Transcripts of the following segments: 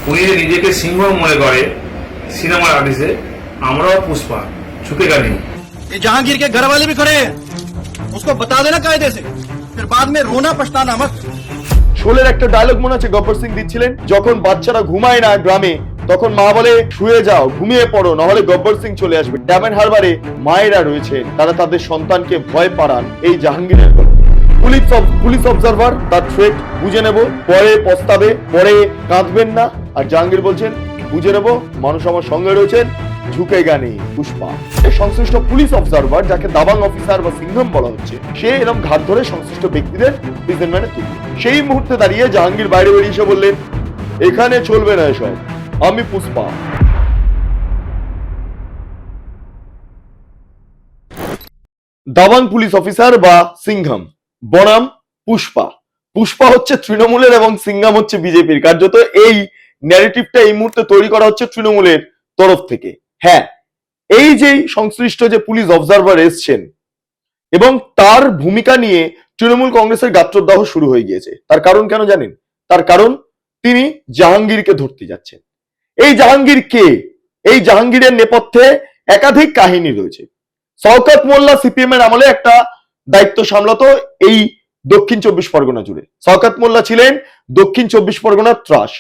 উনি নিজেকে সিংহ মনে করে সিনেমার আর্টিস্টে, আমরাও পুষ্পা, झुकेगा नहीं। ये जहांगीर के घर वाले भी खड़े हैं, उसको बता देना कायदे से, फिर बाद में रोना पछताना मत। শোলের একটা ডায়লগ মনে আছে গব্বর সিং দিচ্ছিলেন, যখন বাচ্চারা ঘুমায় না গ্রামে তখন মা বলে শুয়ে যাও, ঘুমিয়ে পড়ো, নাহলে গব্বর সিং চলে আসবে। ড্যামেন হারবারে মায়েরা রয়েছেন, তারা তাদের সন্তানকে ভয় পাড়ান। এই জাহাঙ্গীরের গল্প। পুলিশ অবজারভার তার থ্রেট বুঝে নেব, পরে পস্তাবে, পরে কাঁদবেন না। আর জাহাঙ্গীর বলছেন বুঝে নেব, মানুষ আমার সঙ্গে রয়েছেন, ঝুঁকেগা নেই পুষ্পা। সংশ্লিষ্ট পুলিশ অবজারভার, যাকে দাবাং অফিসার বা সিংহম বলা হচ্ছে, সে এরকম ঘাট ধরে সংশ্লিষ্ট ব্যক্তিদের প্রিজনম্যানে তুলবে। সেই মুহূর্তে দাঁড়িয়ে জাহাঙ্গীর বাইরে বেরিয়ে এসে বললেন, এখানে চলবে না এসব, আমি পুষ্পা। দাবাং পুলিশ অফিসার বা সিংহম বনাম পুষ্পা। পুষ্পা হচ্ছে তৃণমূলের এবং সিংহম হচ্ছে বিজেপির। কার্যত এই ন্যারেটিভটা এই মুহূর্তে তৈরি করা হচ্ছে তৃণমূলের তরফ থেকে। হ্যাঁ, এই যে সংশ্লিষ্ট যে পুলিশ অবজারভার এসছেন এবং তার ভূমিকা নিয়ে তৃণমূল কংগ্রেসের গাত্রদাহ শুরু হয়ে গিয়েছে। তার কারণ কেন জানেন? তার কারণ তিনি জাহাঙ্গীরকে ধরতে যাচ্ছেন। এই জাহাঙ্গীর কে? এই জাহাঙ্গীরের নেপথ্যে একাধিক কাহিনী রয়েছে। শওকত মোল্লা সিপিএম এর আমলে একটা দায়িত্ব সামলাতো এই দক্ষিণ 24 পরগনা জুড়ে। শওকত মোল্লা ছিলেন দক্ষিণ 24 পরগনার ত্রাস।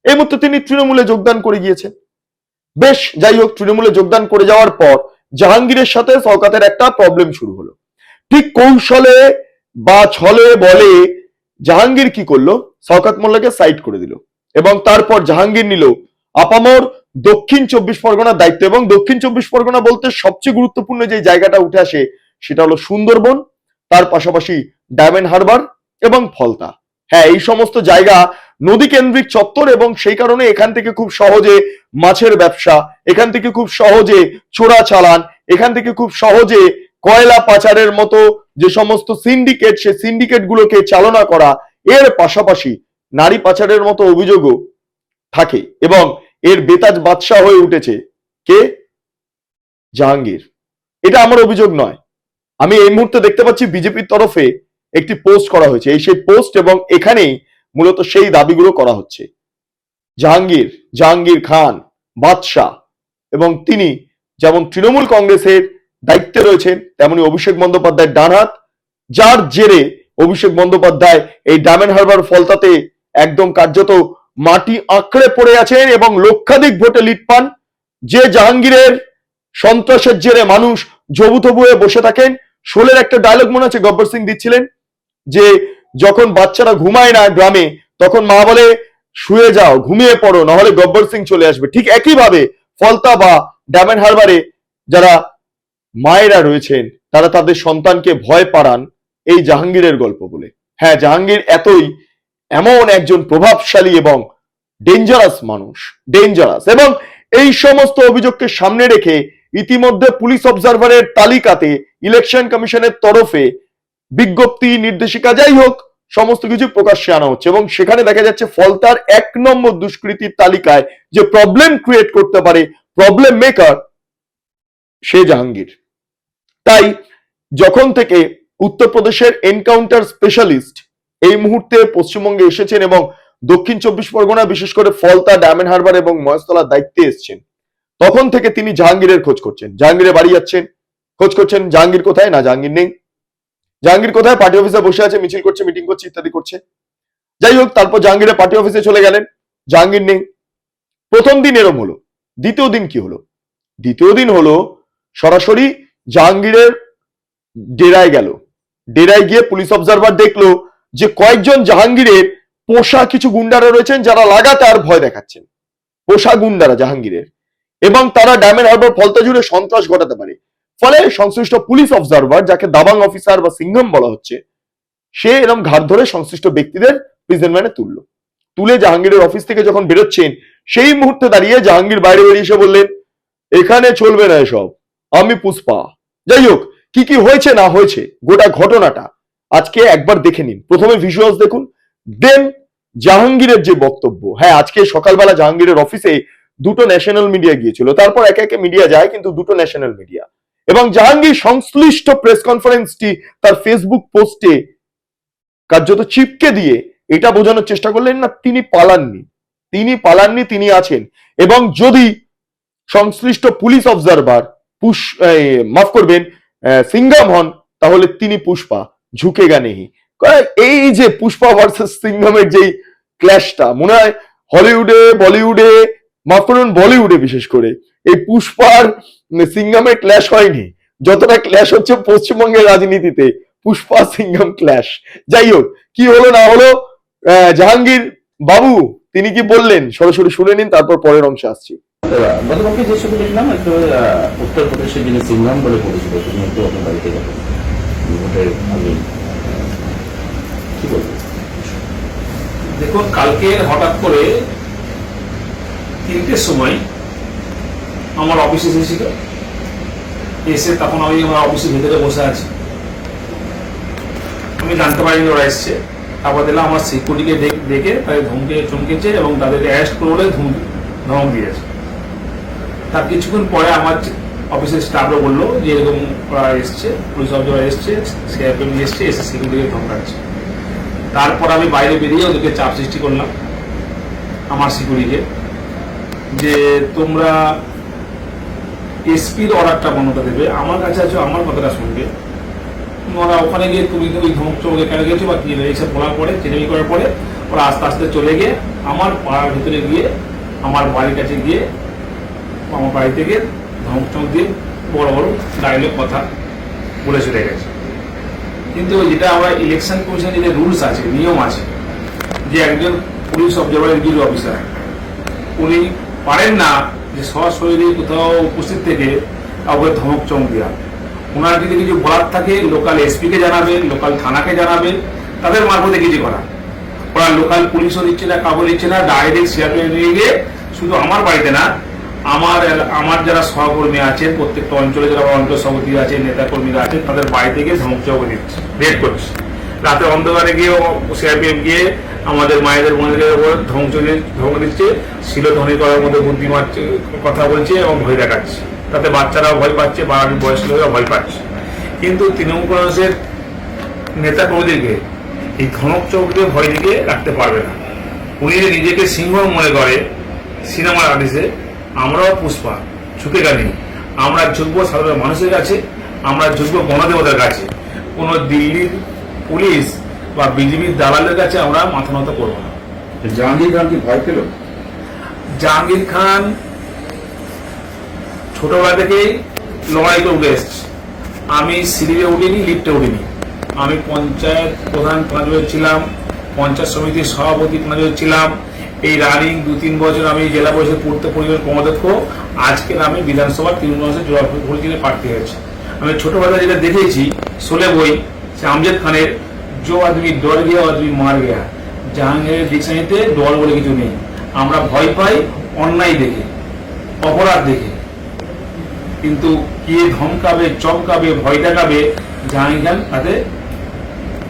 এই মুহূর্তে তিনি তৃণমূলে যোগদান করে গিয়েছেন। বেশ, যাই হোক, তৃণমূলে যোগদান করে যাওয়ার পর জাহাঙ্গীরের সাথে শওকতের একটা প্রবলেম শুরু হলো। ঠিক কৌশলে বা ছলে বলে জাহাঙ্গীর কি করলো? শওকত মোল্লাকে সাইড করে দিল এবং তারপর জাহাঙ্গীর নিল আপামর দক্ষিণ 24 পরগনার দায়িত্ব। এবং দক্ষিণ 24 পরগনা বলতে সবচেয়ে গুরুত্বপূর্ণ যে জায়গাটা উঠে আসে সেটা হলো সুন্দরবন, তার পাশাপাশি ডায়মন্ড হারবার এবং ফলতা। হ্যাঁ, এই সমস্ত জায়গা নদী কেন্দ্রিক চত্বর এবং সেই কারণে এখান থেকে খুব সহজে মাছের ব্যবসা, এখান থেকে খুব সহজে চোরা চালান, এখান থেকে খুব সহজে কয়লা পাচারের মতো যে সমস্ত সিন্ডিকেট, সে সিন্ডিকেট গুলোকে চালনা করা, এর পাশাপাশি নারী পাচারের মতো অভিযোগও থাকে। এবং এর বেতাজ বাদশা হয়ে উঠেছে কে? জাহাঙ্গীর। এটা আমার অভিযোগ নয়, আমি এই মুহূর্তে দেখতে পাচ্ছি বিজেপির তরফে একটি পোস্ট করা হয়েছে, এই সেই পোস্ট, এবং এখানেই মূলত সেই দাবিগুলো করা হচ্ছে। জাহাঙ্গীর খান বাদশা, এবং তিনি যেমন তৃণমূল কংগ্রেসের দায়িত্বে রয়েছেন তেমনি অভিষেক বন্দ্যোপাধ্যায়ের ডানহাত, যার জেরে অভিষেক বন্দ্যোপাধ্যায় এই ডায়মন্ড হারবার ফলতাতে একদম কার্যত মাটি আঁকড়ে পড়ে আছেন এবং লক্ষাধিক ভোটে লিড পান। যে জাহাঙ্গীরের সন্ত্রাসের জেরে মানুষ জবুথবু হয়ে বসে থাকেন। শোলের একটা ডায়লগ মনে আছে গব্বর সিং দিচ্ছিলেন, যে যখন বাচ্চারা ঘুমায় না গ্রামে তখন মা বলে শুয়ে যাও, ঘুমিয়ে পড়ো, নাহলে গব্বর সিং চলে আসবে। ঠিক একইভাবে ফলতা বা ডায়মন্ড হারবারে যারা মায়েরা রয়েছেন তারা তাদের সন্তানকে ভয় পাড়ান এই জাহাঙ্গীরের গল্প বলে। হ্যাঁ, জাহাঙ্গীর এমন একজন প্রভাবশালী এবং ডেঞ্জারাস মানুষ, ডেঞ্জারাস। এবং এই সমস্ত অভিযোগকে সামনে রেখে ইতিমধ্যে পুলিশ অবজারভারের তালিকাতে ইলেকশন কমিশনের তরফে বিজ্ঞপ্তি, নির্দেশিকা, যাই হোক সমস্ত কিছু প্রকাশ্যে আনা হচ্ছে এবং সেখানে দেখা যাচ্ছে ফলতার 1 নম্বর দুষ্কৃতির তালিকায় যে প্রবলেম ক্রিয়েট করতে পারে, প্রবলেম মেকার, সে জাহাঙ্গীর। তাই যখন থেকে উত্তরপ্রদেশের এনকাউন্টার স্পেশালিস্ট এই মুহূর্তে পশ্চিমবঙ্গে এসেছেন এবং দক্ষিণ 24 পরগনা বিশেষ করে ফলতা, ডায়মন্ড হারবার এবং মহেশতলার দায়িত্বে এসেছেন, তখন থেকে তিনি জাহাঙ্গীরের খোঁজ করছেন। জাহাঙ্গীরের বাড়ি যাচ্ছেন, খোঁজ করছেন জাহাঙ্গীর কোথায়, না জাহাঙ্গীর নেই। জাহাঙ্গীর কোথায়? পার্টি অফিসে বসে আছে, মিছিল করছে, মিটিং করছে, ইত্যাদি করছে। যাই হোক, তারপর জাহাঙ্গীরের পার্টি অফিসে চলে গেলেন, জাহাঙ্গীর নেই। প্রথম দিন এরম হলো। দ্বিতীয় দিন কি হলো? দ্বিতীয় দিন হলো সরাসরি জাহাঙ্গীরের ডেরায় গেল। ডেরায় গিয়ে পুলিশ অবজারভার দেখলো যে কয়েকজন জাহাঙ্গীরের পোষা কিছু গুন্ডারা রয়েছেন যারা লাগাতার ভয় দেখাচ্ছেন, পোষা গুন্ডারা জাহাঙ্গীরের, এবং তারা ডায়মন্ড হারবার ফলতা জুড়ে সন্ত্রাস ঘটাতে পারে। ফলে সংশ্লিষ্ট পুলিশ অবজারভার, যাকে দাবাং অফিসার বা সিংহম বলা হচ্ছে, সে এরকম ঘাট ধরে সংশ্লিষ্ট ব্যক্তিদের প্রিজনম্যানে তুলে জাহাঙ্গীরের অফিস থেকে যখন বেরোচ্ছেন সেই মুহূর্তে দাঁড়িয়ে জাহাঙ্গীর বাইরে বেরিয়ে এসে বললেন, এখানে চলবে না এসব, আমি পুষ্পা। যাই হোক, কি কি হয়েছে না হয়েছে গোটা ঘটনাটা আজকে একবার দেখে নিন। প্রথমে ভিজুয়ালস দেখুন, দেন জাহাঙ্গীরের যে বক্তব্য। হ্যাঁ, আজকে সকালবেলা জাহাঙ্গীরের অফিসে 2টো ন্যাশনাল মিডিয়া গিয়েছিল, তারপর একে একে মিডিয়া যায়, কিন্তু 2টো ন্যাশনাল মিডিয়া। এবং জাহাঙ্গীর সংশ্লিষ্ট প্রেস কনফারেন্সটি তার ফেসবুক পোস্টে কার্যত চিপকে দিয়ে এটা বোঝানোর চেষ্টা করলেন না তিনি পালাননি, তিনি পালাননি, তিনি আছেন। এবং যদি সংশ্লিষ্ট পুলিশ অবজারভার মাফ করবেন সিঙ্গাম হন, তাহলে তিনি পুষ্পা, ঝুঁকেগা নেহি। এই যে পুষ্পা ভার্সেস সিঙ্গামের যেই ক্ল্যাশটা, মনে হয় হলিউডে, বলিউডে, মাফ করুন বলিউডে বিশেষ করে এই পুষ্পার সিঙ্গামের ক্ল্যাশ হয়নি, যতটা ক্ল্যাশ হচ্ছে পশ্চিমবঙ্গের রাজনীতিতে পুষ্পা সিঙ্গাম ক্ল্যাশ। যাই হোক, কি হলো না হলো, জাহাঙ্গীর বাবু তিনি কি বললেন সরাসরি শুনে নিন, তারপর পরের অংশে আসছি। গতকালকে যে ছবি দেখলাম, একটু উত্তরপ্রদেশে যিনি সিংহাম বলে পরিচিত, তিনি একটু আপনার বাড়িতে গেলেন ভোটের আগে, কি বলবেন? দেখুন, কালকে হঠাৎ করে 3টের সময় আমার অফিসে এসেছিল, এসে তখন আমি আমার অফিসের ভেতরে বসে আছি, আমি জানতে পারিনি ওরা এসছে। তারপর দিলাম আমার সিকিউরিটিকে দেখে তাদের চমকেছে এবং তাদের অ্যারেস্ট করে ধমক দিয়েছে। তার কিছুক্ষণ পরে আমার অফিসের স্টাফরা বললো যে এরকম ওরা এসছে, পুলিশ অফিসার এসছে, সিআরপিএফ এসছে, এসে সিকিউরিটিকে ধমকাচ্ছে। তারপর আমি বাইরে বেরিয়ে ওদেরকে চাপ সৃষ্টি করলাম আমার সিকিউরিটিকে, যে তোমরা এসপির অর্ডারটা বন্ধটা দেবে, আমার কাছে আছো, আমার কথাটা শুনবে। ওরা ওখানে গিয়ে তুমি ওই ধমক চমকে কেন গেছো বা কি এইসব বলার পরে, চেনামি করার পরে ওরা আস্তে আস্তে চলে গিয়ে আমার পাড়ার ভিতরে গিয়ে আমার বাড়ির কাছে গিয়ে আমার বাড়ি থেকে ধমক চমক দিয়ে বড় বড় ডায়লগ কথা বলে চলে গেছে। কিন্তু যেটা আমরা ইলেকশন কমিশনের যে রুলস আছে, নিয়ম আছে, যে একজন পুলিশ অবজারভার ডিউটি অফিসার উনি পারেন না যে সশরীরে কোথাও উপস্থিত থেকে কাউকে ধমক চমক দেওয়া। ওনার যদি কিছু বলার থাকে লোকাল এসপিকে জানাবে, লোকাল থানাকে জানাবে, তাদের মারফতে কিছু করা। ওরা লোকাল পুলিশও দিচ্ছে না, কাউকে দিচ্ছে না, ডাইরেক্ট সিআরপিএফ নিয়ে গিয়ে শুধু আমার বাড়িতে না, আমার যারা সহকর্মী আছে প্রত্যেকটা অঞ্চলে যারা অঞ্চল সভাপতি আছে, নেতা কর্মীরা আছে, তাদের বাড়িতে গিয়ে ধমক চমক দিচ্ছে, রেড করছে। রাতে অন্ধকারে গিয়ে সিআরপিএফ গিয়ে আমাদের মায়েদের বোনদের উপর ধমক দিচ্ছে, শিলধ্বনি করার মধ্যে বুদ্ধি মারছে, কথা বলছে এবং ভয় দেখাচ্ছে। তাতে বাচ্চারাও ভয় পাচ্ছে, বাড়ির বয়স্ক লোকেরা ভয় পাচ্ছে। কিন্তু তৃণমূল কংগ্রেসের নেতা কর্মীদেরকে এই ধমক চমকে ভয় দিকে রাখতে পারবে না। উনি নিজেকে সিংহ মনে করে সিনেমার আর্টিস্টে, আমরাও পুষ্পা, ঝুঁকেগা নেই। আমরা ঝুঁকবো সাধারণ মানুষের কাছে, আমরা ঝুঁকবো গণদেবতার কাছে। কোনো দিল্লির পুলিশ বা বিজেপির দালালের কাছে আমরা মাথা নত করবো না। জাহাঙ্গীর খান কি ভয় পেল? জাহাঙ্গীর খান ছোটবেলা থেকেই লড়াই করে উঠে এসছে। আমি সিঁড়িতে উঠিনি, লিফটে উঠিনি। আমি পঞ্চায়েত প্রধান 5 বছর ছিলাম, পঞ্চায়েত সমিতির সভাপতি 5 বছর ছিলাম। এই রানিং 2-3 বছর আমি জেলা পরিষদ পূর্ত পরিবার কর্মাধ্যক্ষ। আজকের আমি বিধানসভার তৃণমূল জোড়া ভোটে প্রার্থী হয়েছি। আমি ছোটবেলা যেটা দেখেছি শোলে বই, সে আমজাদ খানের जो आदमी डर गया आदमी मार गया, জাহাঙ্গীরের ডিকশনারিতে ডর বলে কিছু নেই। আমরা ভয় পাই অন্যায় দেখে, অপরাধ দেখে, কিন্তু কে ধমকাবে, চমকাবে, ভয় দেখাবে, জাহাঙ্গীর খান তাতে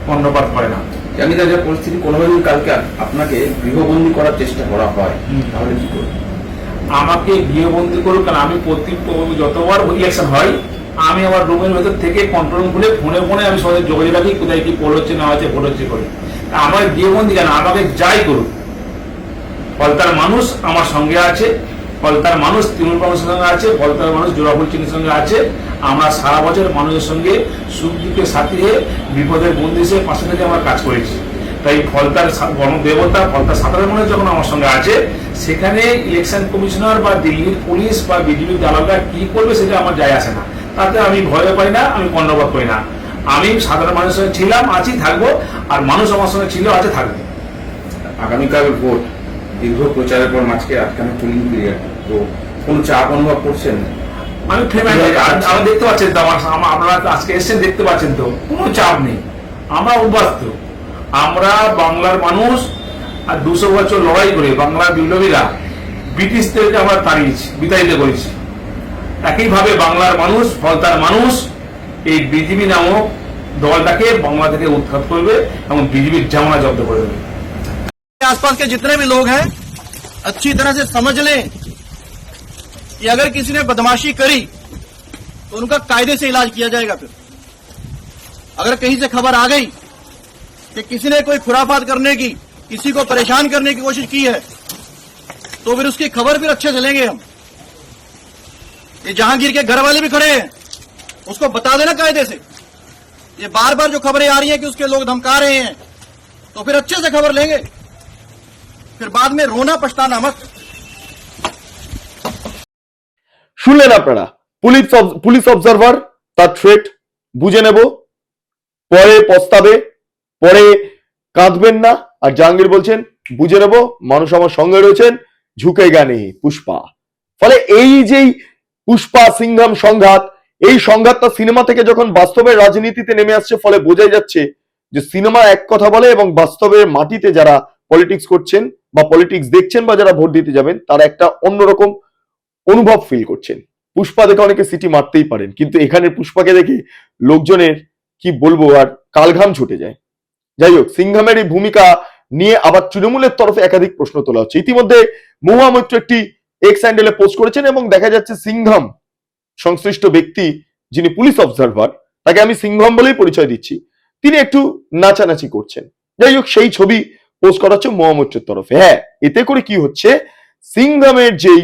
কর্ণপাত করে না। জাহাঙ্গীর যা পরিস্থিতি, কোনোভাবে কালকে আপনাকে গৃহবন্দী করার চেষ্টা করা হয়, তাহলে কি করবেন? আমাকে গৃহবন্দী করুক, কারণ আমি যতবার ইলেকশন হয় আমি আমার রুমের ভেতর থেকে কন্ট্রোল রুম খুলে ফোনে ফোনে আমি সবাই যোগাযোগ রাখি, কোথায় কি পোল হচ্ছে না হচ্ছে, ভোট হচ্ছে করে। আমার গৃহবন্দী কেন, আমাকে যাই করুক, ফলতার মানুষ আমার সঙ্গে আছে, ফলতার মানুষ তৃণমূল কংগ্রেসের সঙ্গে আছে, ফলতার মানুষ জোড়াফুল চিহ্নের সঙ্গে আছে। আমরা সারা বছর মানুষের সঙ্গে সুখ দুঃখে সাথী হয়ে বিপদের বন্ধু হিসেবে পাশে থেকে আমরা কাজ করেছি। তাই ফলতার গণদেবতা, ফলতার সাধারণ মানুষ যখন আমার সঙ্গে আছে, সেখানে ইলেকশন কমিশনার বা দিল্লির পুলিশ বা বিজেপি দালালরা কি করবে সেটা আমার যায় আসে না। তাতে আমি ভয় পাই না, আমি কর্ণপাত করি না। আমি সাধারণ মানুষের সঙ্গে ছিলাম, আছি, থাকবো, আর মানুষ আমার সঙ্গে ছিল, আছে, থাকবে। আগামীকাল ভোট, দীর্ঘ প্রচারের পর মাঝকে আটকানো পুলিং পিরিয়ড, তো কোন চাপ অনুভব করছেন? আমি আমি দেখতে পাচ্ছেন তো, আপনারা আজকে এসছেন, দেখতে পাচ্ছেন তো, কোনো চাপ নেই। আমরা অভ্যস্ত, আমরা বাংলার মানুষ, আর 200 বছর লড়াই করে বাংলার বিপ্লবীরা ব্রিটিশদেরকে আমরা তাড়িয়েছি, বিতাড়িত করেছি। একইভাবে বাংলার মানুষ, ফলতার মানুষ এই বিজেপি নামক দলটাকে বাংলা থেকে উৎখাত করবে এবং বিজেপির জামানা জব্দ করে দেবে। आसपास के जितने भी लोग हैं अच्छी तरह से समझ लें कि अगर किसी ने बदमाशी करी तो उनका कायदे से इलाज किया जाएगा। फिर अगर कहीं से खबर आ गई कि किसी ने कोई खुराफात करने की, किसी को परेशान करने की कोशिश की है, तो फिर उसकी खबर फिर अच्छे से लेंगे हम। ये जहांगीर के घर वाले भी खड़े हैं, उसको बता देना कायदे से। ये बार बार जो खबरें आ रही हैं कि उसके लोग धमका रहे हैं, तो फिर अच्छे से खबर लेंगे, फिर बाद में रोना पछताना मत। শুনলেন আপনারা পুলিশ অবজারভার তার থ্রেট বুঝে নেব, পরে পস্তাবে, পরে কাঁদবেন না। আর জাহাঙ্গীর বলছেন বুঝে নেব, মানুষ আমার সঙ্গে রয়েছেন, ঝুঁকে গানে পুষ্পা। ফলে এই যেই পুষ্পা সিংঘাম সংঘাত, এই সংঘাতটা সিনেমা থেকে যখন বাস্তবের রাজনীতিতে নেমে আসছে, ফলে বোঝাই যাচ্ছে যে সিনেমা এক কথা বলে এবং বাস্তবের মাটিতে যারা পলিটিক্স করছেন বা পলিটিক্স দেখছেন বা যারা ভোট দিতে যাবেন, তারা একটা অন্যরকম অনুভব ফিল করছেন। পুষ্পা দেখে অনেকে সিটি মারতেই পারেন, কিন্তু এখানে পুষ্পাকে দেখে লোকজনের কি বলবো আর কালঘাম ছুটে যায়। যাই হোক, সিংঘামের এই ভূমিকা নিয়ে আবার তৃণমূলের তরফে একাধিক প্রশ্ন তোলা হচ্ছে। ইতিমধ্যে মহুয়া মৈত্র একটি এক্স হ্যান্ডেলে পোস্ট করেছেন এবং দেখা যাচ্ছে সিংঘাম সংশ্লিষ্ট ব্যক্তি যিনি পুলিশ অবজারভার, তাকে আমি সিংঘাম বলেই পরিচয় দিচ্ছি, তিনি একটু নাচানাচি করছেন। যাই হোক, সেই ছবি পোস্ট করা হচ্ছে মহুয়া মৈত্রের তরফে। হ্যাঁ, এতে করে কি হচ্ছে, সিংঘামের যেই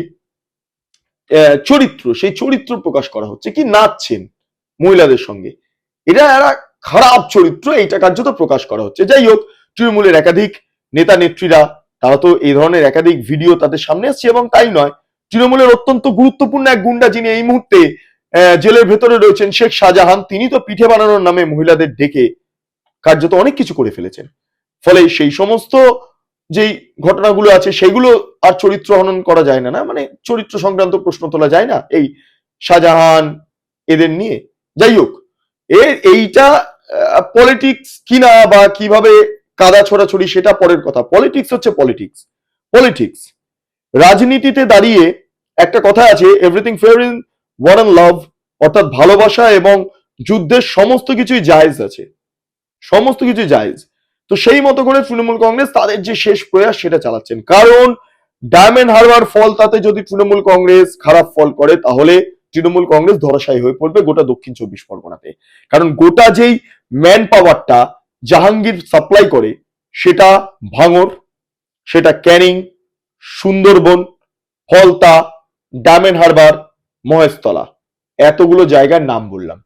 চরিত্র, সেই চরিত্র প্রকাশ করা হচ্ছে, কি নাচছেন মহিলাদের সঙ্গে, এটা একটা খারাপ চরিত্র, এইটা কার্যত প্রকাশ করা হচ্ছে। যাই হোক, তৃণমূলের একাধিক নেতা নেত্রীরা তারা তো এই ধরনের একাধিক ভিডিও তাদের সামনে আসছে, এবং তাই নয়, তৃণমূলের অত্যন্ত গুরুত্বপূর্ণ এক গুন্ডা যিনি এই মুহূর্তে জেলের ভেতরে রয়েছেন, শেখ শাহজাহান, তিনি তো পিঠে বানানোর নামে মহিলাদের ডেকে কার্যত অনেক কিছু করে ফেলেছেন। ফলে সেই সমস্ত যেই ঘটনাগুলো আছে সেগুলো আর চরিত্র হনন করা যায় না, মানে চরিত্র সংক্রান্ত প্রশ্ন তোলা যায় না এই শাহজাহান এদের নিয়ে। যাই হোক, এইটা পলিটিক্স কিনা বা কিভাবে কাদা ছোড়াছড়ি সেটা পরের কথা। পলিটিক্স হচ্ছে পলিটিক্স। পলিটিক্স রাজনীতিতে দাঁড়িয়ে একটা কথা আছে, everything fair in war and love, অর্থাৎ ভালোবাসা এবং যুদ্ধের সমস্ত কিছুই জায়েজ আছে, সমস্ত কিছু জায়েজ। তো সেই মতো করে তৃণমূল কংগ্রেস তাদের যে শেষ প্রয়াস সেটা চালাচ্ছেন, কারণ ডায়মন্ড হারবার ফল, তাতে যদি তৃণমূল কংগ্রেস খারাপ ফল করে তাহলে তৃণমূল কংগ্রেস ধরাশায়ী হয়ে পড়বে গোটা দক্ষিণ 24 পরগনাতে। কারণ গোটা যেই ম্যান পাওয়ারটা জাহাঙ্গীর সাপ্লাই করে, সেটা ভাঙড়, সেটা ক্যানিং, সুন্দরবন, ফলতা, ডায়মন্ড হারবার, মহেশতলা, এতগুলো জায়গার নাম বললাম,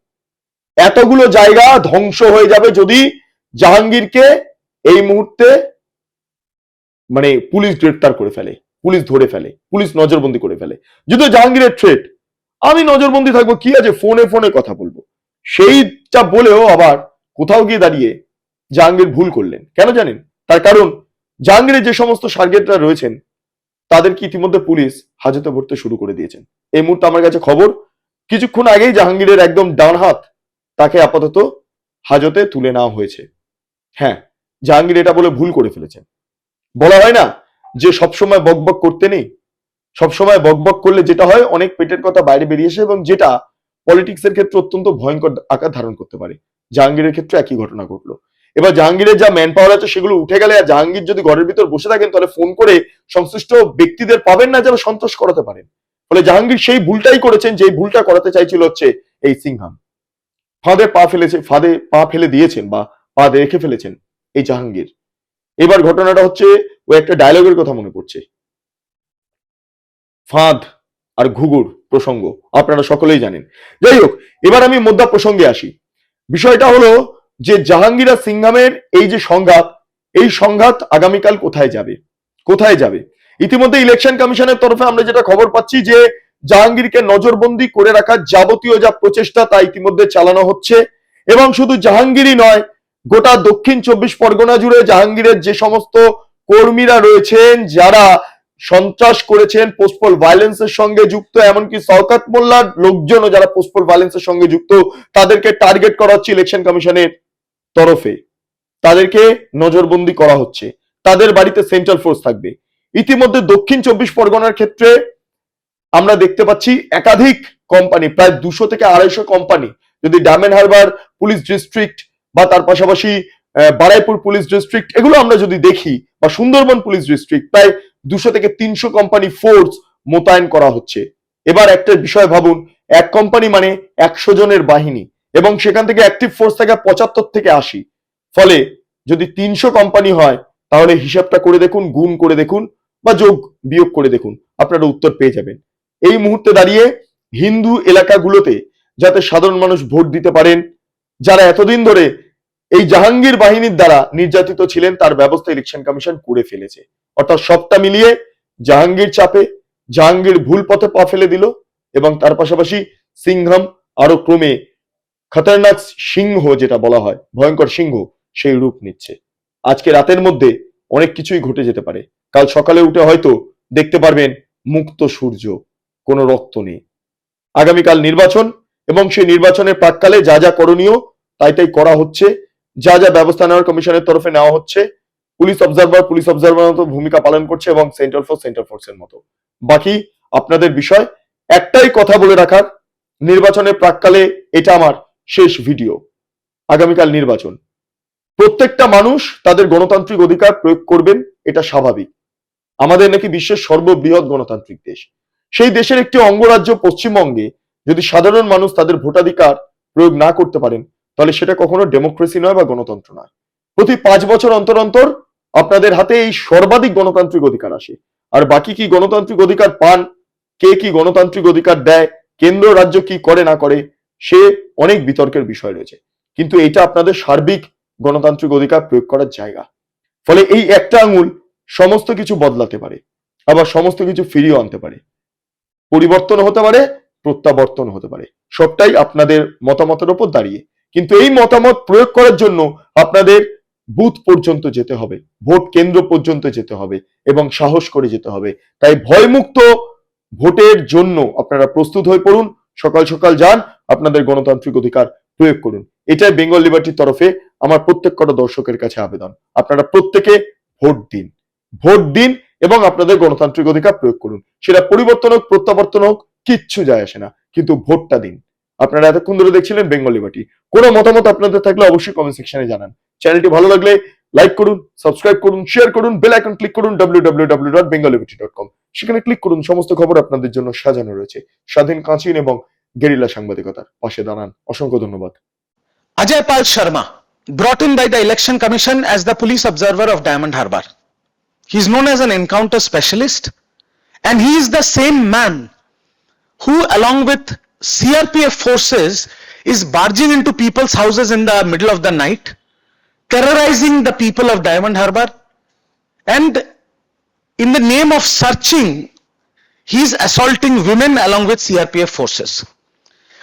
এতগুলো জায়গা ধ্বংস হয়ে যাবে যদি জাহাঙ্গীরকে এই মুহূর্তে মানে পুলিশ গ্রেফতার করে ফেলে, পুলিশ ধরে ফেলে, পুলিশ নজরবন্দি করে ফেলে। যদি জাহাঙ্গীরের থ্রেট, আমি নজরবন্দি থাকবো, কি আছে, ফোনে ফোনে কথা বলবো, সেইটা বলেও আবার কোথাও গিয়ে দাঁড়িয়ে জাহাঙ্গীর ভুল করলেন। কেন জানেন? তার কারণ জাহাঙ্গীরের যে সমস্ত টার্গেটরা রয়েছেন তাদেরকে ইতিমধ্যে পুলিশ হাজতে ভরতে শুরু করে দিয়েছেন। এই মুহূর্তে আমার কাছে খবর, কিছুক্ষণ আগেই জাহাঙ্গীরের একদম ডান হাত, তাকে আপাতত হাজতে তুলে নেওয়া হয়েছে। হ্যাঁ, জাহাঙ্গীর এটা বলে ভুল করে ফেলেছেন। বলা হয় না যে সবসময় বকবক করতে নেই, সবসময় বকবক করলে যেটা হয়, অনেক পেটের কথা বাইরে বেরিয়ে আসে, এবং যেটা পলিটিক্স এর ক্ষেত্রে অত্যন্ত ভয়ঙ্কর আকার ধারণ করতে পারে। জাহাঙ্গীরের ক্ষেত্রে একই ঘটনা ঘটলো। এবার জাহাঙ্গীরের যা ম্যান পাওয়ার আছে সেগুলো উঠে গেলে, আর জাহাঙ্গীর যদি ঘরের ভিতর বসে থাকেন, তাহলে ফোন করে সংশ্লিষ্ট ব্যক্তিদের পাবেন না যারা সন্তোষ করাতে পারেন। ফলে জাহাঙ্গীর সেই ভুলটাই করেছেন, যে ভুলটা করাতে চাইছিল হচ্ছে এই সিংহাম। ফাঁদে পা ফেলে দিয়েছেন বা পা রেখে ফেলেছেন এই জাহাঙ্গীর। এবার ঘটনাটা হচ্ছে, ও একটা ডায়লগের কথা মনে পড়ছে, ফাঁদ আর ঘুঘুর প্রসঙ্গ, আপনারা সকলেই জানেন। যাই হোক, এবার আমি মুদ্রা প্রসঙ্গে আসি। বিষয়টা হলো যে জাহাঙ্গীর আর সিংহামের এই যে সংঘাত, এই সংঘাত আগামীকাল কোথায় যাবে, কোথায় যাবে? ইতিমধ্যে ইলেকশন কমিশনের তরফে আমরা যেটা খবর পাচ্ছি যে জাহাঙ্গীরকে নজরবন্দি করে রাখার যাবতীয় যা প্রচেষ্টা তা ইতিমধ্যে চালানো হচ্ছে, এবং শুধু জাহাঙ্গীরই নয়, গোটা দক্ষিণ 24 পরগনা জুড়ে জাহাঙ্গীরের যে সমস্ত কর্মীরা রয়েছেন যারা সন্ত্রাস করেছেন, পোস্টপল ভায়োলেন্সের সঙ্গে যুক্ত, এমনকি শওকত মোল্লার লোকজনও যারা পোস্টপল ভায়োলেন্সের সঙ্গে যুক্ত, তাদেরকে টার্গেট করা হচ্ছে ইলেকশন কমিশনের তরফে, তাদেরকে নজরবন্দি করা হচ্ছে, তাদের বাড়িতে সেন্ট্রাল ফোর্স থাকবে। ইতিমধ্যে দক্ষিণ 24 পরগনার ক্ষেত্রে আমরা দেখতে পাচ্ছি একাধিক কোম্পানি, প্রায় 200 থেকে 250 কোম্পানি, যদি ডায়মন্ড হারবার পুলিশ ডিস্ট্রিক্ট বা তার পাশাপাশি বারাইপুর পুলিশ ডিস্ট্রিক্ট এগুলো আমরা যদি দেখি, বা সুন্দরবন পুলিশ ডিস্ট্রিক্ট, প্রায় 200 থেকে 300 কোম্পানি ফোর্স মোতায়েন করা হচ্ছে। এবার একটা বিষয় ভাবুন, এক কোম্পানি মানে 100 জনের বাহিনী, এবং সেখান থেকে অ্যাক্টিভ ফোর্স থাকে 75 থেকে 80। ফলে যদি 300 কোম্পানি হয়, তাহলে হিসাবটা করে দেখুন, গুণ করে দেখুন, বা যোগ বিয়োগ করে দেখুন, আপনারা উত্তর পেয়ে যাবেন। এই মুহূর্তে দাঁড়িয়ে হিন্দু এলাকাগুলোতে যাতে সাধারণ মানুষ ভোট দিতে পারেন, যারা এতদিন ধরে এই জাহাঙ্গীর বাহিনীর দ্বারা নির্যাতিত ছিলেন, তার ব্যবস্থা ইলেকশন কমিশন করে ফেলেছে। অর্থাৎ সবটা মিলিয়ে জাহাঙ্গীর চাপে জাহাঙ্গীর ভুল পথে পা ফেলে দিল, এবং তার পাশাপাশি সিংহাম আরো ক্রমে খতরনাক সিংহ, যেটা বলা হয় ভয়ঙ্কর সিংহ, সেই রূপ নিচ্ছে। আজকে রাতের মধ্যে অনেক কিছুই ঘটে যেতে পারে। কাল সকালে উঠে হয়তো দেখতে পারবেন মুক্ত সূর্য, কোনো রক্ত নেই। আগামীকাল নির্বাচন, এবং সেই নির্বাচনের প্রাককালে যা যা করণীয় তাই তাই করা হচ্ছে, যা যা ব্যবস্থা নেওয়ার কমিশনের তরফে নেওয়া হচ্ছে। পুলিশ অবজারভার মতো ভূমিকা পালন করছে, এবং সেন্ট্রাল ফোর্সের মতো। বাকি আপনাদের বিষয়। একটাই কথা বলে রাখার, নির্বাচনের প্রাককালে এটা আমার শেষ ভিডিও। আগামীকাল নির্বাচন, প্রত্যেকটা মানুষ তাদের গণতান্ত্রিক অধিকার প্রয়োগ করবেন, এটা স্বাভাবিক। আমাদের নাকি বিশ্বের সর্ববৃহৎ গণতান্ত্রিক দেশ, সেই দেশের একটি অঙ্গরাজ্য পশ্চিমবঙ্গে যদি সাধারণ মানুষ তাদের ভোটাধিকার প্রয়োগ না করতে পারেন, তাহলে সেটা কখনো ডেমোক্রেসি নয় বা গণতন্ত্র নয়। প্রতি 5 বছর অন্তর অন্তর আপনাদের হাতে এই সর্বাধিক গণতান্ত্রিক অধিকার আসে। আর বাকি কি গণতান্ত্রিক অধিকার পান, কে কি গণতান্ত্রিক অধিকার দেয়, কেন্দ্র রাজ্য কি করে না করে, সে অনেক বিতর্কের বিষয় রয়েছে। কিন্তু এটা আপনাদের সার্বিক গণতান্ত্রিক অধিকার প্রয়োগ করার জায়গা। ফলে এই একটা আঙুল সমস্ত কিছু বদলাতে পারে, আবার সমস্ত কিছু ফিরিয়ে আনতে পারে। পরিবর্তন হতে পারে, প্রত্যাবর্তন হতে পারে, সবটাই আপনাদের মতামতের উপর দাঁড়িয়ে। কিন্তু এই মতামত প্রয়োগ করার জন্য আপনাদের বুথ পর্যন্ত যেতে হবে, ভোট কেন্দ্র পর্যন্ত যেতে হবে, এবং সাহস করে যেতে হবে। তাই ভয়মুক্ত ভোটের জন্য আপনারা প্রস্তুত হয়ে পড়ুন, সকাল সকাল যান, আপনাদের গণতান্ত্রিক অধিকার প্রয়োগ করুন। এটাই বেঙ্গল লিবার্টির তরফে আমার প্রত্যেক কটা দর্শকের কাছে আবেদন। আপনারা প্রত্যেকে ভোট দিন এবং আপনাদের গণতান্ত্রিক অধিকার প্রয়োগ করুন। সেটা পরিবর্তন হোক, প্রত্যাবর্তন হোক, কিচ্ছু যায় আসে না, কিন্তু ভোটটা দিন। আপনারা এতক্ষণ ধরে দেখছিলেন বেঙ্গল লিবার্টি। কোনো মতামত আপনাদের থাকলে অবশ্যই কমেন্ট সেকশনে জানান। চ্যানেলটি ভালো লাগলে লাইক করুন, সাবস্ক্রাইব করুন, শেয়ার করুন, বেল আইকন ক্লিক করুন www.bengalliberty.com। সেখানে ক্লিক করুন, সমস্ত খবর আপনাদের জন্য সাজানো রয়েছে। স্বাধীন, কাঁচিন এবং গেরিলা সাংবাদিকতার পাশে দাঁড়ান। অসংখ্য ধন্যবাদ। Ajay Pal Sharma, brought in by the Election Commission as the police observer of Diamond Harbour. He is known as an encounter specialist, and he is the same man who, along with CRPF forces, is barging into people's houses in the middle of the night, terrorizing the people of Diamond Harbour, and in the name of searching, he is assaulting women along with CRPF forces.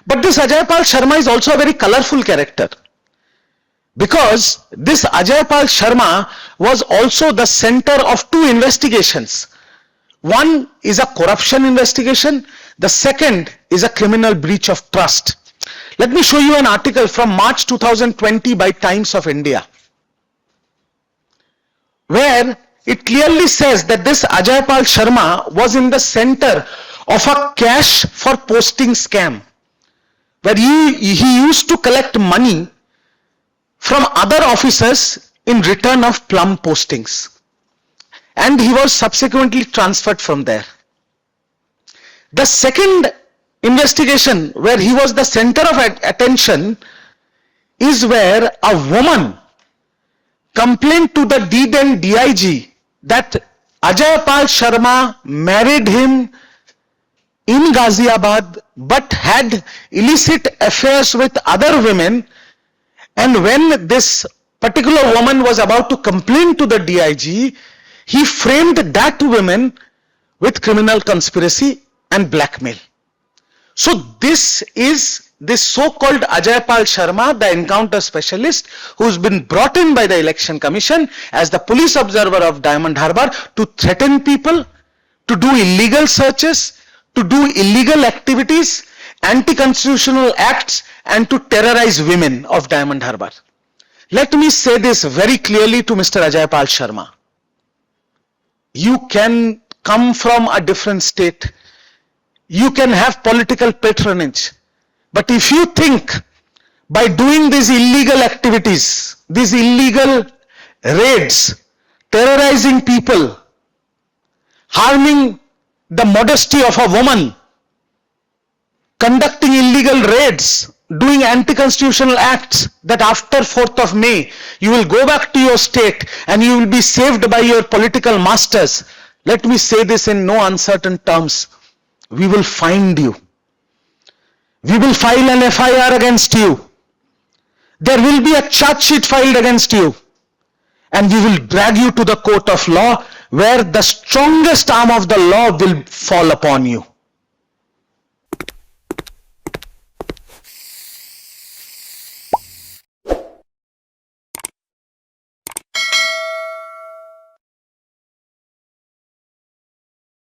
But this Ajay Pal Sharma is also a very colorful character, because this Ajay Pal Sharma was also the center of 2 investigations. One is a corruption investigation, the second is a criminal breach of trust. Let me show you an article from March 2020 by Times of India, where it clearly says that this Ajay Pal Sharma was in the center of a cash for posting scam, where he used to collect money from other officers in return of plum postings, and he was subsequently transferred from there. The second investigation, where he was the center of attention, is where a woman complained to the D-Then DIG that Ajay Pal Sharma married him in Ghaziabad but had illicit affairs with other women, and when this particular woman was about to complain to the DIG, he framed that woman with criminal conspiracy and blackmail. So this is this so-called Ajay Pal Sharma, the encounter specialist, who's been brought in by the Election Commission as the police observer of Diamond Harbour to threaten people, to do illegal searches, to do illegal activities, anti-constitutional acts, and to terrorize women of Diamond Harbour. Let me say this very clearly to Mr. Ajay Pal Sharma. You can come from a different state, you can have political patronage, but if you think by doing these illegal activities, these illegal raids, terrorizing people, harming the modesty of a woman, conducting illegal raids, doing anti-constitutional acts, that after 4th of May, you will go back to your state and you will be saved by your political masters, let me say this in no uncertain terms, we will find you. We will file an FIR against you. There will be a charge sheet filed against you. And we will drag you to the court of law where the strongest arm of the law will fall upon you.